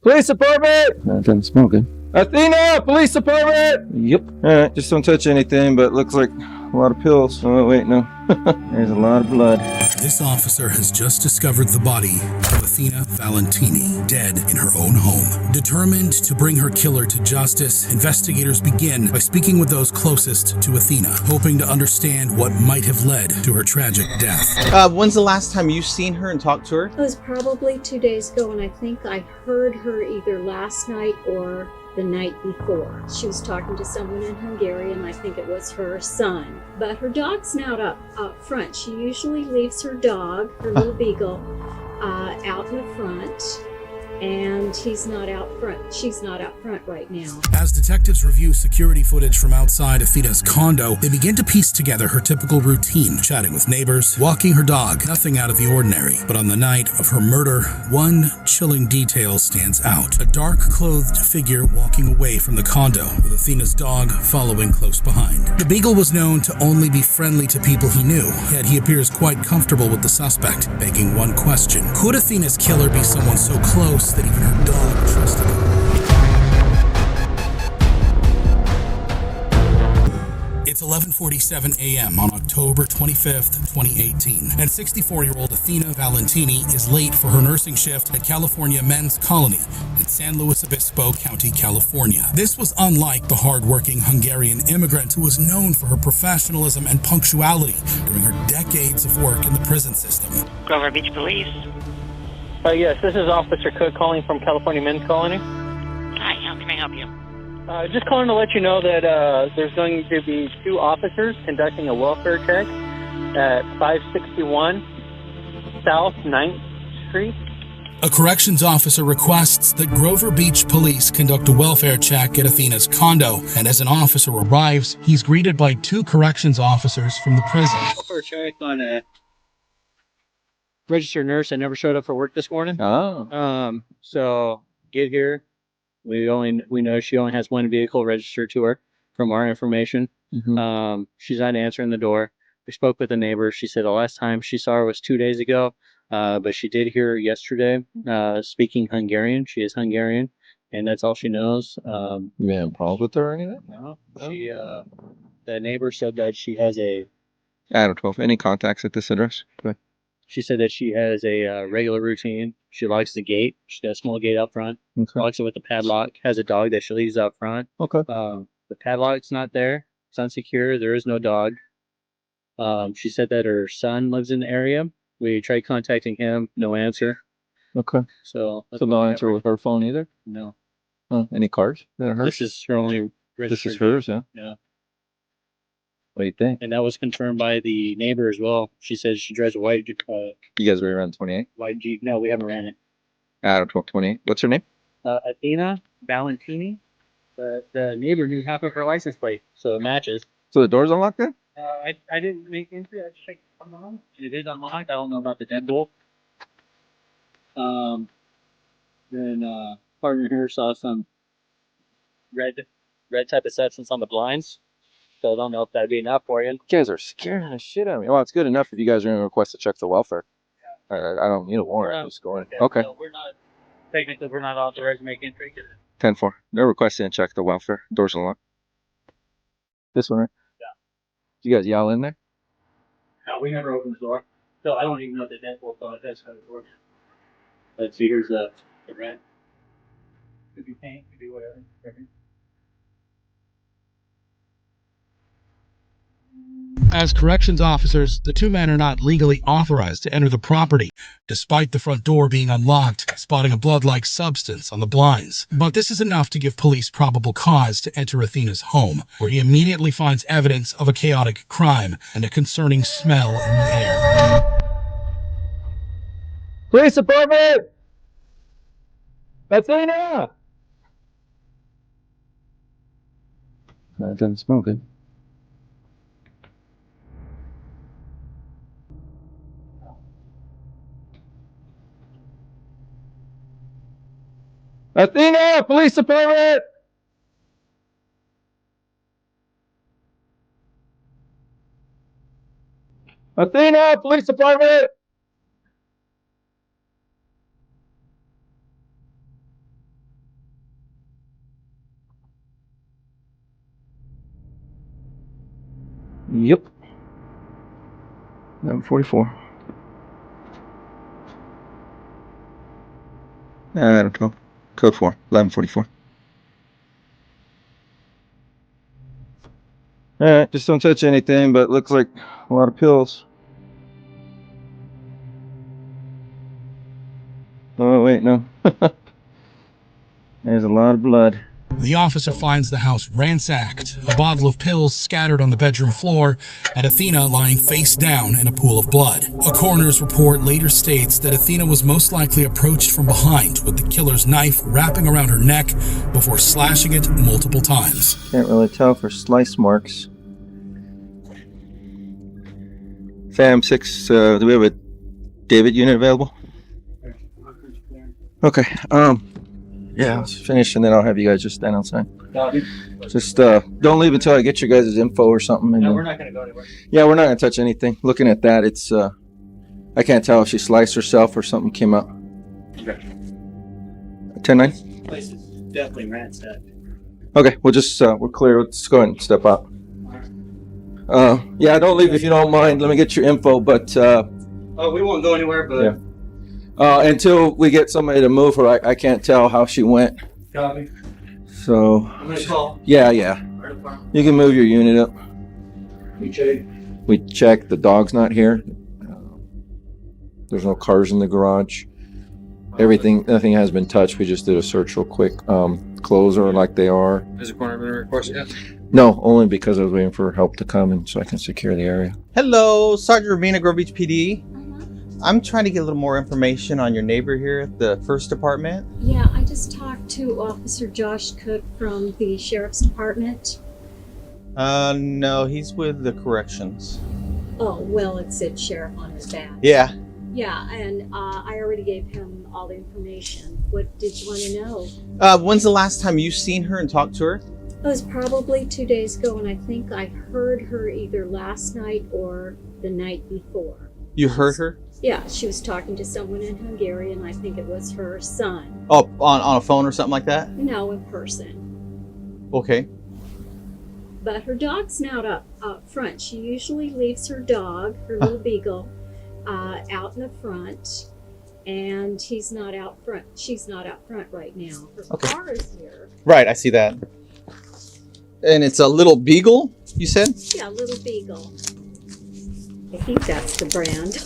Police department! That doesn't smell good. Athena! Police department! Yep. Alright, just don't touch anything, but it looks like a lot of pills. Oh, wait, no. There's a lot of blood. This officer has just discovered the body of Athena Valentini, dead in her own home. Determined to bring her killer to justice, investigators begin by speaking with those closest to Athena, hoping to understand what might have led to her tragic death. When's the last time you've seen her and talked to her? It was probably 2 days ago, and I think I heard her either last night or the night before. She was talking to someone in Hungary, and I think it was her son. But her dog's not up front. She usually leaves her dog, her little beagle, out in the front, and he's not out front. She's not out front right now. As detectives review security footage from outside Athena's condo, they begin to piece together her typical routine, chatting with neighbors, walking her dog, nothing out of the ordinary. But on the night of her murder, one chilling detail stands out. A dark-clothed figure walking away from the condo, with Athena's dog following close behind. The beagle was known to only be friendly to people he knew, yet he appears quite comfortable with the suspect, begging one question. Could Athena's killer be someone so close that even her dog trusted him? It's 11:47 a.m. on October 25th, 2018, and 64-year-old Athena Valentini is late for her nursing shift at California Men's Colony in San Luis Obispo County, California. This was unlike the hard-working Hungarian immigrant who was known for her professionalism and punctuality during her decades of work in the prison system. Grover Beach Police. Yes, this is Officer Cook calling from California Men's Colony. Hi, how can I help you? Just calling to let you know that there's going to be 2 officers conducting a welfare check at 561 South 9th Street. A corrections officer requests that Grover Beach Police conduct a welfare check at Athena's condo, and as an officer arrives, he's greeted by 2 corrections officers from the prison. Welfare check on a registered nurse that never showed up for work this morning. Oh. So get here. We know she only has 1 vehicle registered to her from our information. Mm-hmm. She's not answering the door. We spoke with the neighbor. She said the last time she saw her was 2 days ago, but she did hear her yesterday speaking Hungarian. She is Hungarian, and that's all she knows. You having problems with her or anything? No. She, the neighbor said that she has a. Adam 12. Any contacts at this address? Go ahead. She said that she has a regular routine. She likes the gate. She's got a small gate out front. Okay. Likes it with the padlock. Has a dog that she leaves out front. Okay. The padlock's not there. It's unsecure. There is no dog. She said that her son lives in the area. We tried contacting him. No answer. Okay. So No answer with her phone either? No. Any cards that are hers? This is her only registered. This is hers, yeah? Yeah. What do you think? And that was confirmed by the neighbor as well. She says she drives a white You guys were around 28? white Jeep. No, we haven't ran it. Adam 12, 28. What's her name? Athena Valentini. The neighbor knew half of her license plate, so it matches. So the door's unlocked then? I didn't make entry. I checked online. It is unlocked. I don't know about the deadbolt. Then partner here saw some red type of substance on the blinds. So I don't know if that'd be enough for you. You guys are scaring the shit out of me. Well, it's good enough if you guys are going to request to check the welfare. I don't need a warrant. I'm just going. Okay. So we're not authorized to make entry. 10-4. They're requesting to check the welfare. Door's unlocked. This one, right? Yeah. You guys yell in there? No, we never opened the door. So I don't even know if the deadbolt on it. That's how it works. Let's see. Here's the rent. Could be paint. Could be whatever. As corrections officers, the 2 men are not legally authorized to enter the property, despite the front door being unlocked, spotting a blood-like substance on the blinds. But this is enough to give police probable cause to enter Athena's home, where he immediately finds evidence of a chaotic crime and a concerning smell in the air. Police department! Athena! That doesn't smell good. Athena! Police department! Athena! Police department! Yep. 11:44. I don't know. Code 4. 11:44. Alright, just don't touch anything, but looks like a lot of pills. Oh, wait, no. There's a lot of blood. The officer finds the house ransacked, a bottle of pills scattered on the bedroom floor, and Athena lying face down in a pool of blood. A coroner's report later states that Athena was most likely approached from behind with the killer's knife wrapping around her neck before slashing it multiple times. Can't really tell for slice marks. Fam 6, do we have a David unit available? Okay, yeah, let's finish and then I'll have you guys just stand outside. Just don't leave until I get your guys' info or something. And No, then, we're not going to go anywhere. yeah, we're not gonna touch anything. Looking at that, it's I can't tell if she sliced herself or something came out. Okay. 10-9? Place is definitely ransacked. Okay, we'll just we're clear. Let's go ahead and step out. Yeah, don't leave if you don't mind. Let me get your info, but Oh, we won't go anywhere, but yeah. Until we get somebody to move her, I can't tell how she went. copy. So I'm going to call. yeah, Fire department. you can move your unit up. We check. We checked. The dog's not here. There's no cars in the garage. Nothing has been touched. We just did a search real quick. Clothes are like they are. Has the coroner been requested yet? No, only because I was waiting for help to come and so I can secure the area. Hello, Sergeant Ravina, Grove Beach PD. I'm trying to get a little more information on your neighbor here at the first department. Yeah, I just talked to Officer Josh Cook from the Sheriff's Department. No, he's with the corrections. Oh, well, it said sheriff on his badge. Yeah. Yeah, and I already gave him all the information. What did you want to know? When's the last time you seen her and talked to her? It was probably 2 days ago, and I think I heard her either last night or the night before. You heard her? Yeah, she was talking to someone in Hungary, and I think it was her son. Oh, on a phone or something like that? No, in person. Okay. But her dog's not up front. She usually leaves her dog, her little beagle, out in the front, and he's not out front. She's not out front right now. Her Okay. car is here. Right, I see that. And it's a little beagle, you said? Yeah, little beagle. I think that's the brand.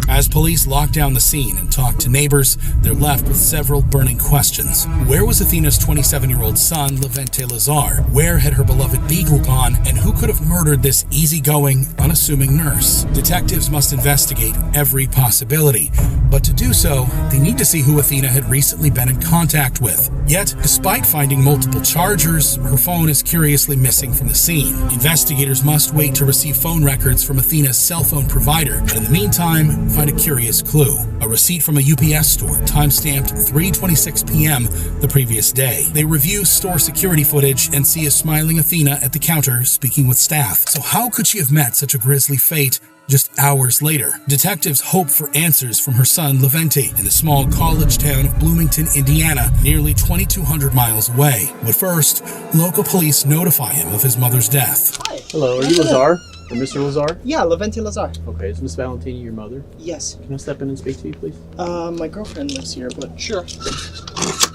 As police lock down the scene and talk to neighbors, they're left with several burning questions. Where was Athena's 27-year-old son, Levente Lazar? Where had her beloved beagle gone? And who could have murdered this easygoing, unassuming nurse? Detectives must investigate every possibility. But to do so, they need to see who Athena had recently been in contact with. Yet, despite finding multiple chargers, her phone is curiously missing from the scene. Investigators must wait to receive phone records from Athena's cell phone provider, but in the meantime, find a curious clue. A receipt from a UPS store, time-stamped 3:26 p.m. the previous day. They review store security footage and see a smiling Athena at the counter speaking with staff. So how could she have met such a grisly fate just hours later? Detectives hope for answers from her son, Levente, in the small college town of Bloomington, Indiana, nearly 2,200 miles away. But first, local police notify him of his mother's death. Hello, are you Lazar? Or Mr. Lazar? Yeah, Levente Lazar. Okay, is Miss Valentini your mother? Yes. Can I step in and speak to you, please? My girlfriend lives here, but sure.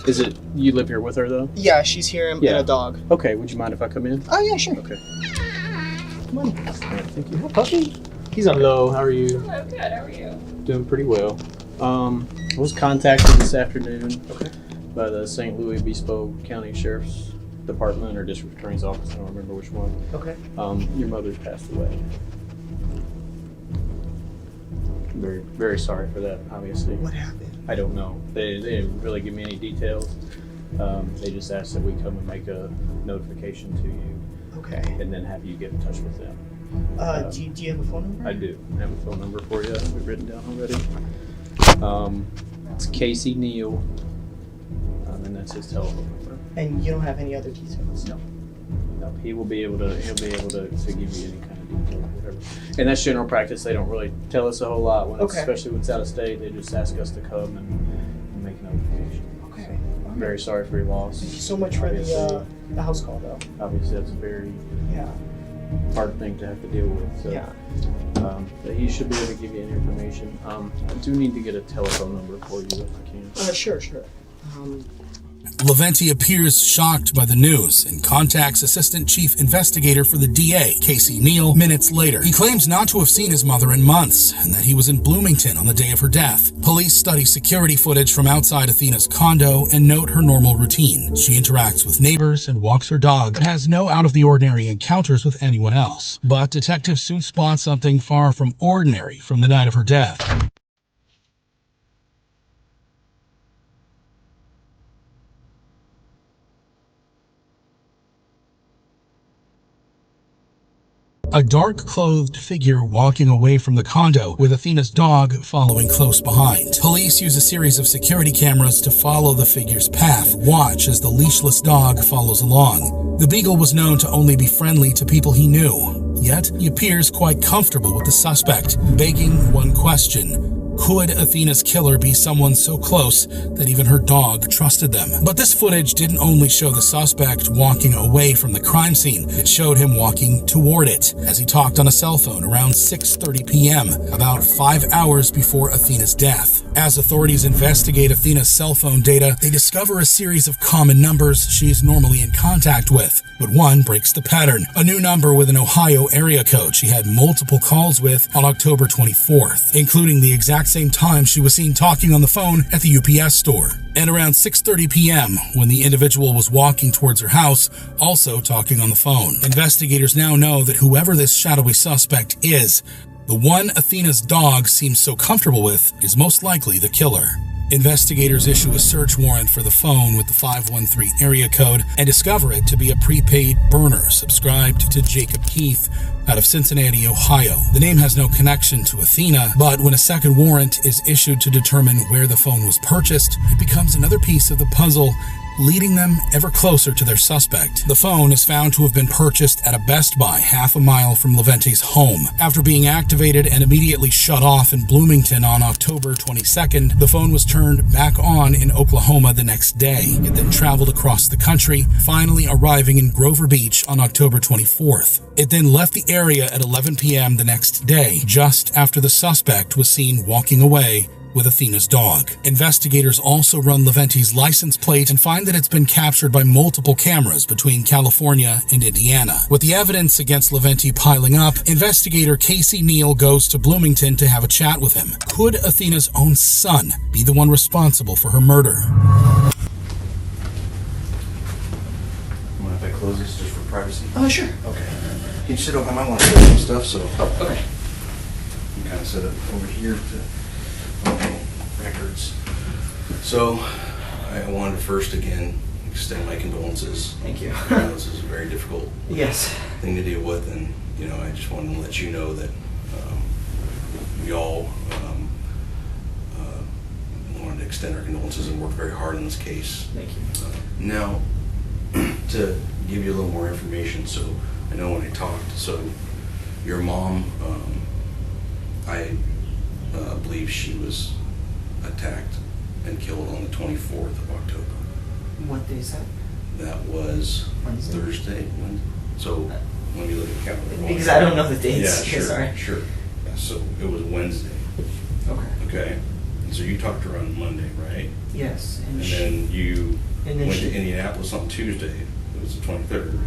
Is it, you live here with her, though? Yeah, she's here and Yeah. a dog. Okay, would you mind if I come in? Oh, yeah, sure. Okay. Come on. All right, thank you. Oh, puppy. He's on. Hello, how are you? Hello, good. How are you? Doing pretty well. I was contacted this afternoon by the St. Louis Obispo County Sheriff's Department or District Attorney's Office. I don't remember which one. Okay. Your mother's passed away. Very, very sorry for that, obviously. What happened? I don't know. They didn't really give me any details. They just asked that we come and make a notification to you Okay. and then have you get in touch with them. Do you have a phone number? I do. I have a phone number for you. We've written down already. It's Casey Neal, and that's his telephone number. And you don't have any other details? No. No, he'll be able to give you any kind of detail or whatever. And that's general practice. They don't really tell us a whole lot when it's, Okay. especially when it's out of state. They just ask us to come and make a notification. Okay. I'm very sorry for your loss. Thank you so much for Obviously. the house call, though. Obviously, that's very Yeah. hard thing to have to deal with. So, Yeah. but he should be able to give you any information. I do need to get a telephone number for you if I can. Sure. Leventi appears shocked by the news and contacts Assistant Chief Investigator for the DA, Casey Neal, minutes later. He claims not to have seen his mother in months and that he was in Bloomington on the day of her death. Police study security footage from outside Athena's condo and note her normal routine. She interacts with neighbors and walks her dog, but has no out-of-the-ordinary encounters with anyone else. But detectives soon spot something far from ordinary from the night of her death. A dark-clothed figure walking away from the condo with Athena's dog following close behind. Police use a series of security cameras to follow the figure's path. Watch as the leashless dog follows along. The beagle was known to only be friendly to people he knew, yet he appears quite comfortable with the suspect, begging one question. Could Athena's killer be someone so close that even her dog trusted them? But this footage didn't only show the suspect walking away from the crime scene, it showed him walking toward it as he talked on a cell phone around 6:30 p.m., about 5 hours before Athena's death. As authorities investigate Athena's cell phone data, they discover a series of common numbers she is normally in contact with, but one breaks the pattern. A new number with an Ohio area code she had multiple calls with on October 24th, including the exact same time she was seen talking on the phone at the UPS store. And around 6:30 p.m., when the individual was walking towards her house, also talking on the phone. Investigators now know that whoever this shadowy suspect is, the one Athena's dog seems so comfortable with is most likely the killer. Investigators issue a search warrant for the phone with the 513 area code and discover it to be a prepaid burner subscribed to Jacob Keith out of Cincinnati, Ohio. The name has no connection to Athena, but when a second warrant is issued to determine where the phone was purchased, it becomes another piece of the puzzle, leading them ever closer to their suspect. The phone is found to have been purchased at a Best Buy half a mile from Leventi's home. After being activated and immediately shut off in Bloomington on October 22nd, the phone was turned back on in Oklahoma the next day. It then traveled across the country, finally arriving in Grover Beach on October 24th. It then left the area at 11 p.m. the next day, just after the suspect was seen walking away with Athena's dog. Investigators also run Leventi's license plate and find that it's been captured by multiple cameras between California and Indiana. With the evidence against Leventi piling up, investigator Casey Neal goes to Bloomington to have a chat with him. Could Athena's own son be the one responsible for her murder? Mind if I close this just for privacy? Sure. Okay. Can you sit up? I might want to show some stuff, so. Okay. You can kind of sit up over here to. Okay, records. So, I wanted to first again extend my condolences. Thank you. I know this is a very difficult Yes. thing to deal with, and I just wanted to let you know that we all wanted to extend our condolences and work very hard on this case. Thank you. Now, to give you a little more information, so I know when I talked, so your mom, I believe she was attacked and killed on the 24th of October. What day is that? That was Wednesday. Thursday. So let me look at the calendar. Because I don't know the dates. Yeah, sure. Sorry. Sure. Yeah, so it was Wednesday. Okay. Okay. And so you talked to her on Monday, right? Yes. And then you and then went to Indianapolis on Tuesday. It was the 23rd.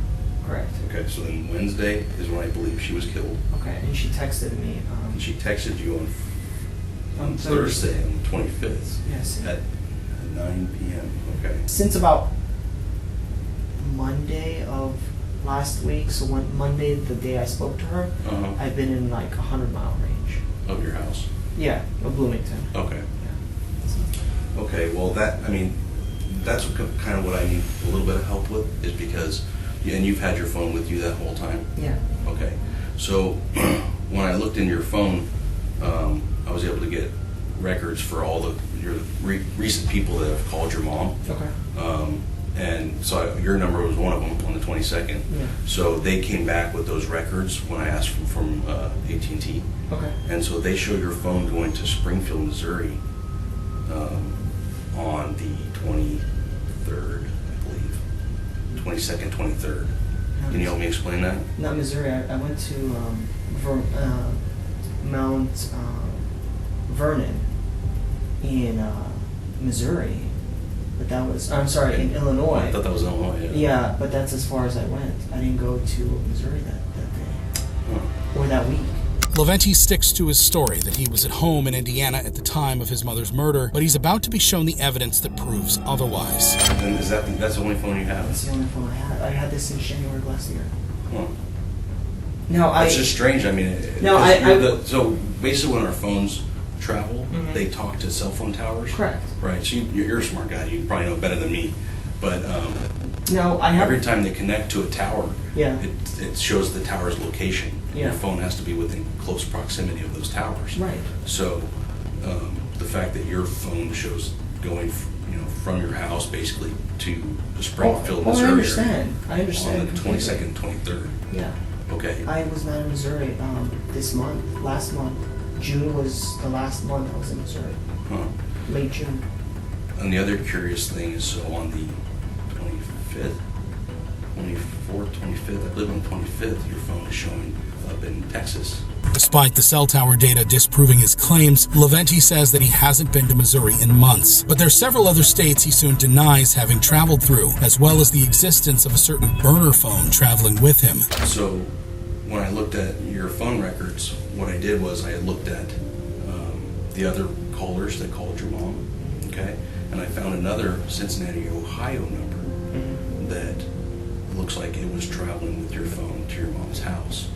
Correct. Okay, so then Wednesday is when I believe she was killed. Okay, and she texted me. And she texted you on Thursday. Thursday, on the 25th. Yes. At 9 p.m. Okay. Since about Monday of last week, so when Monday, the day I spoke to her, I've been in like 100-mile range. Of your house? Yeah, of Bloomington. Okay. Yeah. Okay, well that's kind of what I need a little bit of help with, is because, and you've had your phone with you that whole time? Yeah. Okay, so when I looked in your phone, I was able to get records for all your recent people that have called your mom. Okay. And so your number was one of them on the 22nd. Yeah. So they came back with those records when I asked from AT&T. Okay. And so they show your phone going to Springfield, Missouri on the 23rd, I believe. 22nd, 23rd. Can you help me explain that? Not Missouri. I went to Mount Vernon in Missouri, but that was, I'm sorry, in Illinois. I thought that was Illinois. Yeah, but that's as far as I went. I didn't go to Missouri that day or that week. Leventi sticks to his story that he was at home in Indiana at the time of his mother's murder, but he's about to be shown the evidence that proves otherwise. And that's the only phone you have? That's the only phone I had. I had this since January of last year. Huh. No, It's just strange. I mean, No, so basically when our phones travel, they talk to cell phone towers. Correct. Right. So you're a smart guy. You probably know better than me. But No, I have. every time they connect to a tower, Yeah. it shows the tower's location. Yeah. Your phone has to be within close proximity of those towers. Right. So the fact that your phone shows going from your house basically to the Springfield, Missouri. I understand. I understand. On the 22nd, 23rd. Yeah. Okay. I was not in Missouri this month. Last month, June was the last month I was in Missouri. Huh. Late June. And the other curious thing is, so on the 25th, 24th, 25th, I believe on the 25th, your phone is showing up in Texas. Despite the cell tower data disproving his claims, Leventi says that he hasn't been to Missouri in months. But there's several other states he soon denies having traveled through, as well as the existence of a certain burner phone traveling with him. So when I looked at your phone records, what I did was I looked at the other callers that called your mom, okay? And I found another Cincinnati, Ohio number that looks like it was traveling with your phone to your mom's house.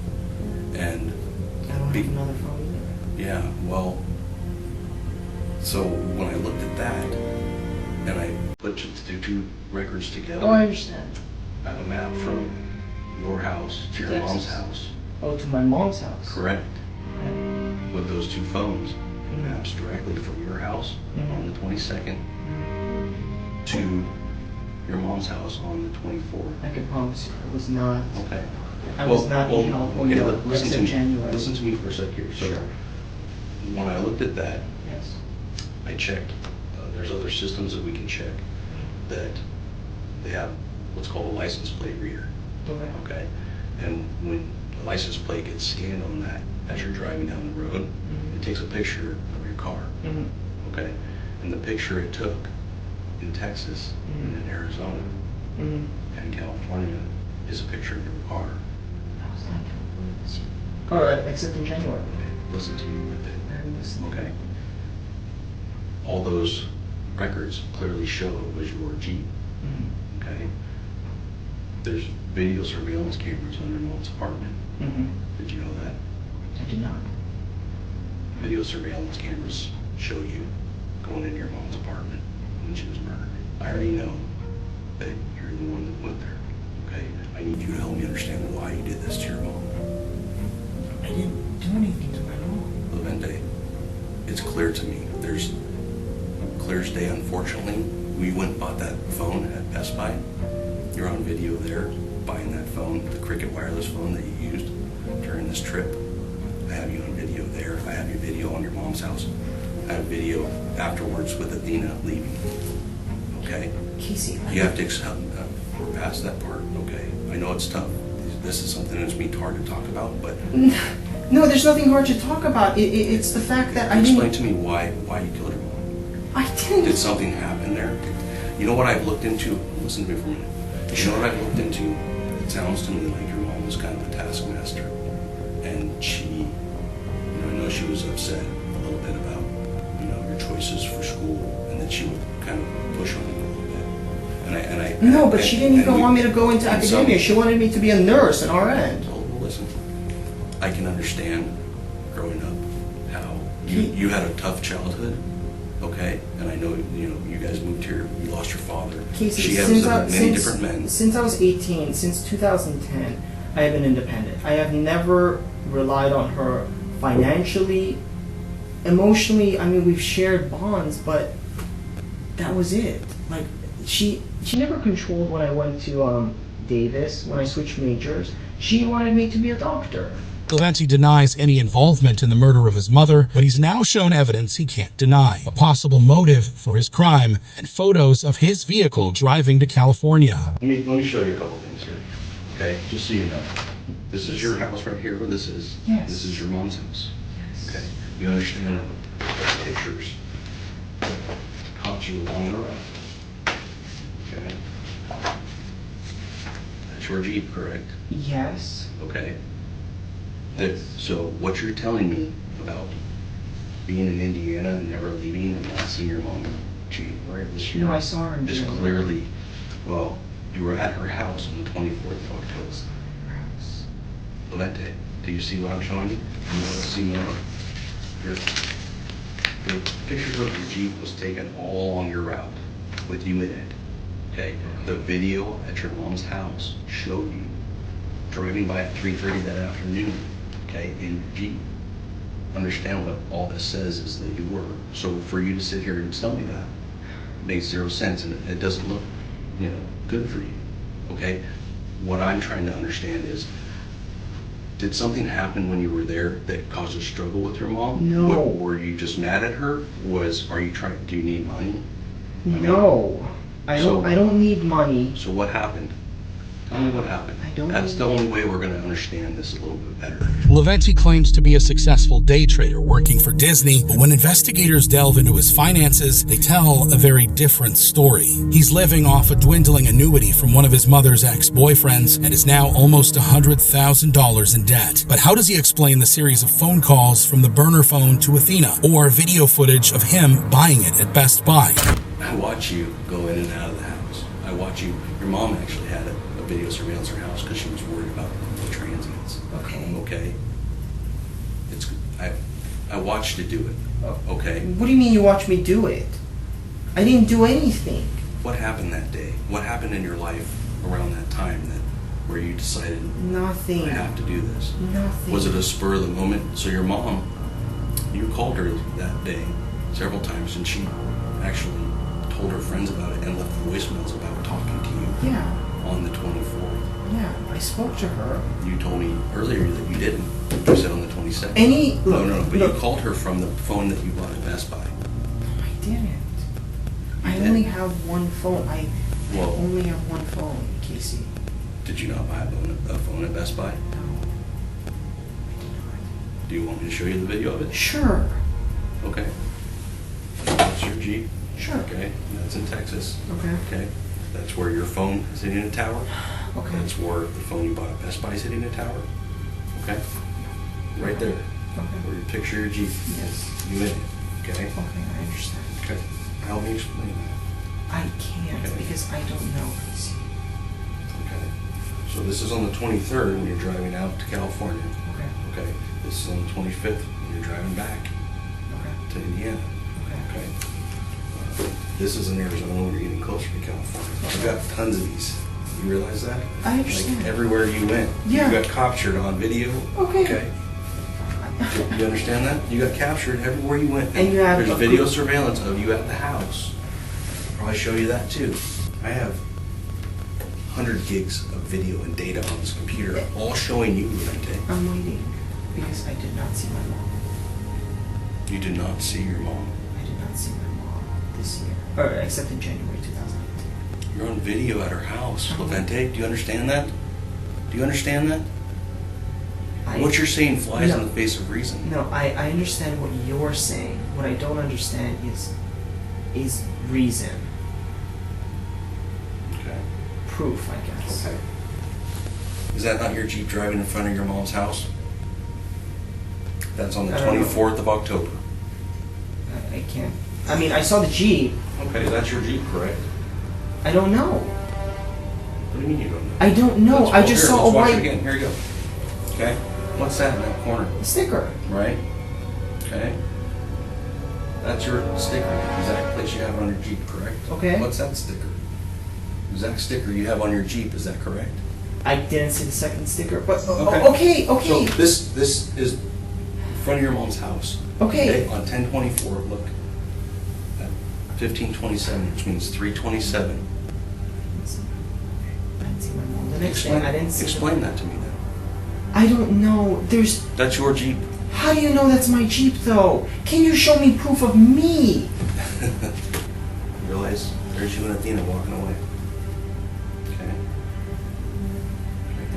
And I don't have another phone either. yeah, well, so when I looked at that and I put the two records together, Oh, I understand. I have a map from your house to your Texas. mom's house. Oh, to my mom's house. Correct. Okay. With those two phones, it maps directly from your house on the 22nd to your mom's house on the 24th. I can promise you, I was not. Okay. I was not in California listen to except me. January. Listen to me for a sec here. So Sure. when I looked at that, Yes. I checked. There's other systems that we can check that they have what's called a license plate reader. Okay. Okay. And when the license plate gets scanned on that as you're driving down the road, it takes a picture of your car. Okay. And the picture it took in Texas and in Arizona and California is a picture of your car. I was not in California this year. All right, except in January. Listen to me with it. I'm listening. Okay. All those records clearly show it was your Jeep. Okay. There's video surveillance cameras on your mom's apartment. Did you know that? I did not. Video surveillance cameras show you going into your mom's apartment when she was murdered. I already know that you're the one that went there. Okay. I need you to help me understand why you did this to your mom. I didn't do anything to my mom. Levente, it's clear to me. There's clear as day, unfortunately. We went and bought that phone at Best Buy. You're on video there buying that phone, the Cricket wireless phone that you used during this trip. I have you on video there. I have your video on your mom's house. I have video afterwards with Athena leaving. Okay? Casey, You have to accept, we're past that part, okay? I know it's tough. This is something that's been hard to talk about, but No, there's nothing hard to talk about. It's the fact that I explain didn't. to me why you killed your mom. I didn't. Did something happen there? You know what I've looked into? Listen to me for a minute. You know what I've looked into? It sounds to me like your mom was kind of a taskmaster. And she, I know she was upset a little bit about, your choices for school, and that she would kind of push on you a little bit. No, but she didn't even want me to go into academia. She wanted me to be a nurse, an RN. Well, listen, I can understand growing up how you had a tough childhood, okay? And I know, you guys moved here, you lost your father. Casey, she has many different men. Since I was 18, since 2010, I have been independent. I have never relied on her financially, emotionally. I mean, we've shared bonds, but that was it. Like, she never controlled when I went to Davis, when I switched majors. She wanted me to be a doctor. Leventi denies any involvement in the murder of his mother, but he's now shown evidence he can't deny. A possible motive for his crime and photos of his vehicle driving to California. Let me show you a couple things here. Okay, just so you know. This is your house right here, where this is. Yes. This is your mom's house. Yes. Okay, you understand the pictures caught you along the road. Okay. That's your Jeep, correct? Yes. Okay. So what you're telling me about being in Indiana and never leaving and not seeing your mom Jeep right this year? No, I saw her in Is June. clearly, well, you were at her house on the 24th of October. Well, that day, do you see what I'm showing you? You want to see more? Your pictures of your Jeep was taken all along your route with you in it. Okay, the video at your mom's house showed you driving by at 3:30 that afternoon, okay, in your Jeep. Understand what all this says is that you were. So for you to sit here and tell me that makes zero sense, and it doesn't look, good for you, okay? What I'm trying to understand is, did something happen when you were there that caused a struggle with your mom? No. Were you just mad at her? Do you need money? No. I don't need money. So what happened? Tell me what happened. That's the only way we're going to understand this a little bit better. Leventi claims to be a successful day trader working for Disney, but when investigators delve into his finances, they tell a very different story. He's living off a dwindling annuity from one of his mother's ex-boyfriends and is now almost $100,000 in debt. But how does he explain the series of phone calls from the burner phone to Athena, or video footage of him buying it at Best Buy? I watch you go in and out of the house. I watch you. Your mom actually had a video surveillance in her house because she was worried about the transients. Okay. Okay. I watched you do it. Okay. What do you mean you watched me do it? I didn't do anything. What happened that day? What happened in your life around that time where you decided Nothing. I have to do this? Nothing. Was it a spur of the moment? So your mom, you called her that day several times, and she actually told her friends about it and left voicemails about talking to you. Yeah. On the 24th. Yeah, I spoke to her. You told me earlier that you didn't. You said on the 22nd. You called her from the phone that you bought at Best Buy. No, I didn't. I only have one phone. I only have one phone, Casey. Did you not buy a phone at Best Buy? No. I did not. Do you want me to show you the video of it? Sure. Okay. That's your Jeep. Sure. Okay. That's in Texas. Okay. Okay. That's where your phone is hitting a tower. Okay. That's where the phone you bought at Best Buy is hitting a tower. Okay? Right there. Okay. Where you picture your Jeep. Yes. You in it. Okay? Okay, I understand. Okay. Help me explain that. I can't because I don't know. Okay. So this is on the 23rd when you're driving out to California. Okay. Okay. This is on the 25th when you're driving back to Indiana. Okay. This is in Arizona when you're getting closer to California. I've got tons of these. You realize that? I understand. Like everywhere you went. Yeah. You got captured on video. Okay. You understand that? You got captured everywhere you went. And you have There's video surveillance of you at the house. I'll probably show you that too. I have 100 gigs of video and data on this computer, all showing you Leventi. I'm waiting because I did not see my mom. You did not see your mom. I did not see my mom this year, or except in January 2018. You're on video at her house, Leventi. Do you understand that? Do you understand that? What you're saying flies in the face of reason. No, I understand what you're saying. What I don't understand is reason. Okay. Proof, I guess. Okay. Is that not your Jeep driving in front of your mom's house? That's on the 24th of October. I can't. I mean, I saw the Jeep. Okay, that's your Jeep, correct? I don't know. What do you mean you don't know? I don't know. I just saw a let's watch it white again. Here you go. Okay. What's that in that corner? sticker. Right. Okay. That's your sticker. Exact place you have on your Jeep, correct? Okay. What's that sticker? Exact sticker you have on your Jeep. Is that correct? I didn't see the second sticker, but Okay. okay. So this is in front of your mom's house. Okay. On 1024, look at 1527, which means 327. I didn't see my mom. The next day, I didn't see. Explain that to me then. I don't know. That's your Jeep. How do you know that's my Jeep, though? Can you show me proof of me? Realize there's you and Athena walking away. Okay. Right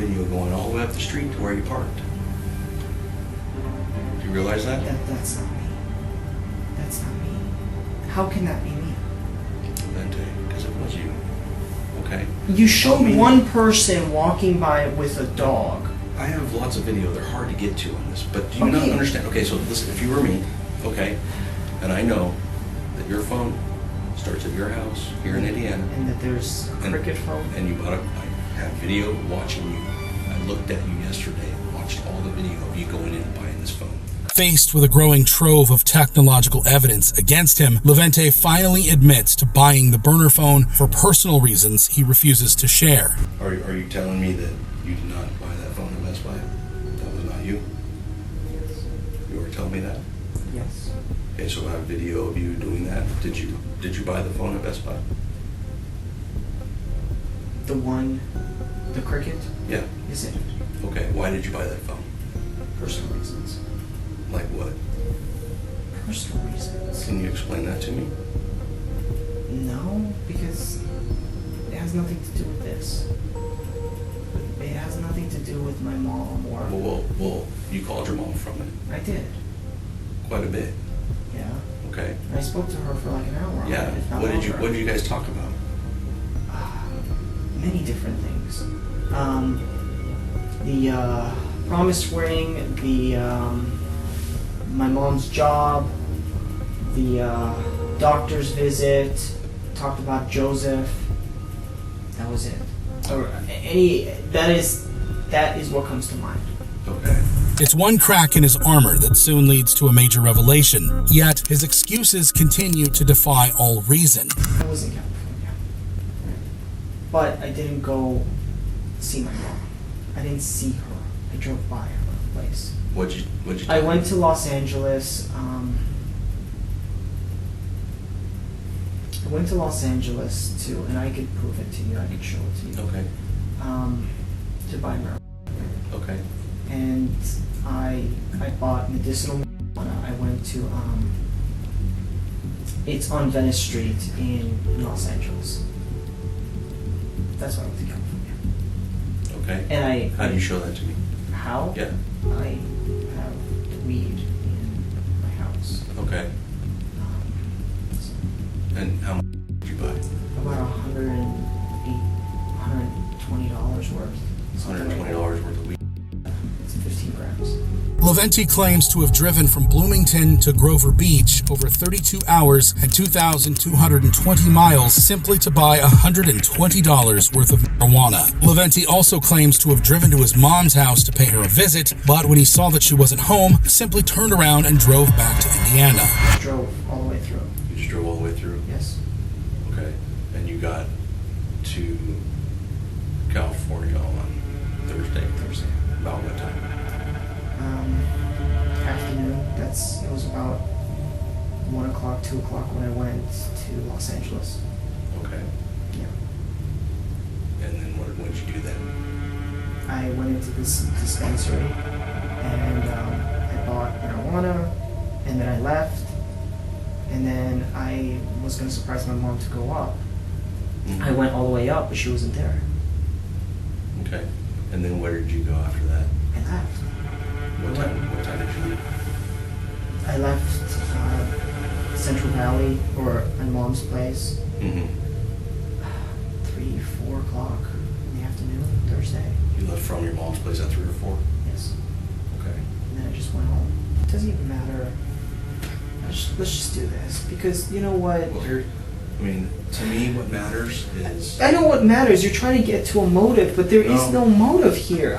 video going all the way up the street to where you parked. Do you realize that? That's not me. That's not me. How can that be me? Because it was you. Okay? You showed one person walking by with a dog. I have lots of video. They're hard to get to on this, but do you not understand? Okay, so listen, if you were me, okay, and I know that your phone starts at your house here in Indiana. And that there's a cricket phone. And I have video watching you. I looked at you yesterday, watched all the video of you going in and buying this phone. Faced with a growing trove of technological evidence against him, Levente finally admits to buying the burner phone for personal reasons he refuses to share. Are you telling me that you did not buy that phone at Best Buy? That was not you? Yes. You were telling me that? Yes. Okay, so I have video of you doing that. Did you buy the phone at Best Buy? The cricket? Yeah. Yes, it. Okay, why did you buy that phone? Personal reasons. Like what? Personal reasons. Can you explain that to me? No, because it has nothing to do with this. It has nothing to do with my mom or... Well, you called your mom from it. I did. Quite a bit. Yeah. Okay. I spoke to her for like an hour. Yeah. If not What did longer. you guys talk about? Many different things. The promised ring, my mom's job, the doctor's visit, talked about Joseph. That was it. Or that is what comes to mind. Okay. It's one crack in his armor that soon leads to a major revelation, yet his excuses continue to defy all reason. I was in California. But I didn't go see my mom. I didn't see her. I drove by her place. What'd you I tell went me? to Los Angeles. I went to Los Angeles to, and I could prove it to you. I could show it to you. Okay. To buy marijuana. Okay. And I bought medicinal marijuana. I went to it's on Venice Street in Los Angeles. That's why I went to California. Okay. And How do you show that to me? How? Yeah. I have weed in my house. Okay. And how much did you buy? About $120 worth. $120 worth of weed. It's 15 grams. Levente claims to have driven from Bloomington to Grover Beach over 32 hours and 2,220 miles simply to buy $120 worth of marijuana. Levente also claims to have driven to his mom's house to pay her a visit, but when he saw that she wasn't home, simply turned around and drove back to Indiana. Drove all the way through. You just drove all the way through? Yes. Okay. And you got to California on Thursday? Thursday. About what time? Afternoon. It was about 1 o'clock, 2 o'clock when I went to Los Angeles. Okay. Yeah. And then what did you do then? I went into this dispensary and I bought marijuana, and then I left, and then I was going to surprise my mom to go up. Mm-hmm. I went all the way up, but she wasn't there. Okay. And then where did you go after that? I left. What time did you leave? I left Central Valley, or my mom's place, Mm-hmm. 3, 4 o'clock in the afternoon, Thursday. You left from your mom's place at 3 or 4? Yes. Okay. And then I just went home. It doesn't even matter. Let's just do this, because you know what? Well, to me, what matters is... I know what matters. You're trying to get to a motive, but there is no motive here.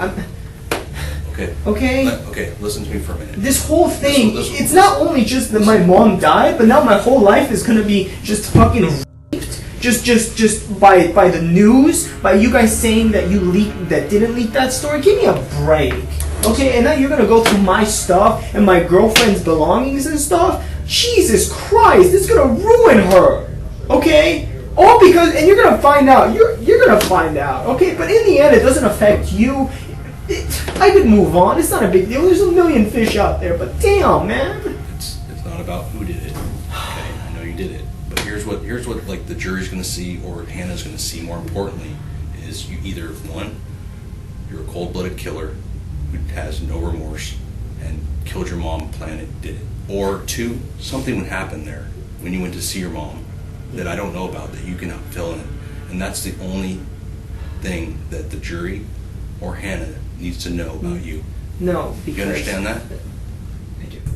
Okay. Okay? Okay, listen to me for a minute. This whole thing, This- it's not only just that my mom died, but now my whole life is gonna be just fucking raped. Just by the news, by you guys saying that didn't leak that story. Give me a break. Okay, and now you're gonna go through my stuff and my girlfriend's belongings and stuff? Jesus Christ, it's gonna ruin her. Okay? All because, and you're gonna find out. You're gonna find out. Okay, but in the end, it doesn't affect you. I could move on. It's not a big deal. There's a million fish out there, but damn, man. It's not about who did it. Okay, I know you did it, but here's what like the jury's going to see, or Hannah's going to see. More importantly, is you either one, you're a cold-blooded killer who has no remorse and killed your mom, planned it, did it. Or two, something would happen there when you went to see your mom that I don't know about that you can fill in. And that's the only thing that the jury or Hannah needs to know about you. No, because... You understand that?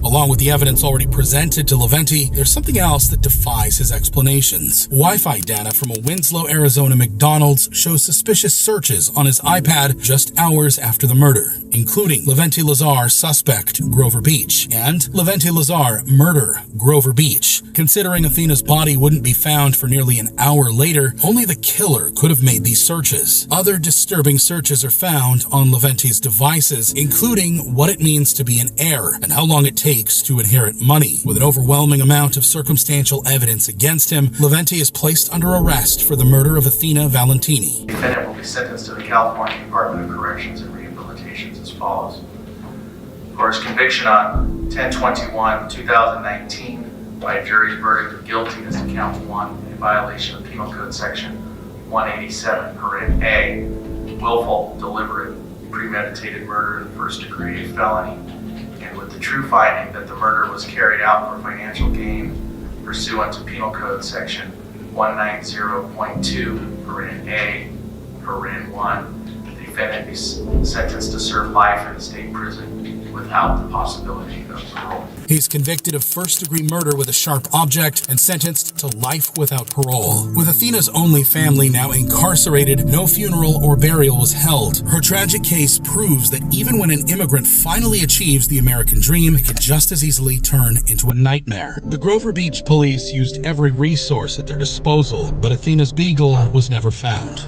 Along with the evidence already presented to Leventi, there's something else that defies his explanations. Wi-Fi data from a Winslow, Arizona McDonald's shows suspicious searches on his iPad just hours after the murder, including Leventi Lazar, suspect, Grover Beach, and Leventi Lazar, murder, Grover Beach. Considering Athena's body wouldn't be found for nearly an hour later, only the killer could have made these searches. Other disturbing searches are found on Leventi's devices, including what it means to be an heir and how long it takes to inherit money. With an overwhelming amount of circumstantial evidence against him, Leventi is placed under arrest for the murder of Athena Valentini. The defendant will be sentenced to the California Department of Corrections and Rehabilitations as follows. For his conviction on 10/21/2019 by a jury's verdict of guilty as to count 1 in violation of Penal Code Section 187, A, willful, deliberate, premeditated murder in the first degree, a felony, and with the true finding that the murder was carried out for financial gain pursuant to Penal Code Section 190.2, A, 1, the defendant be sentenced to serve life in a state prison without the possibility of parole. He's convicted of first-degree murder with a sharp object and sentenced to life without parole. With Athena's only family now incarcerated, no funeral or burial was held. Her tragic case proves that even when an immigrant finally achieves the American dream, it can just as easily turn into a nightmare. The Grover Beach police used every resource at their disposal, but Athena's beagle was never found.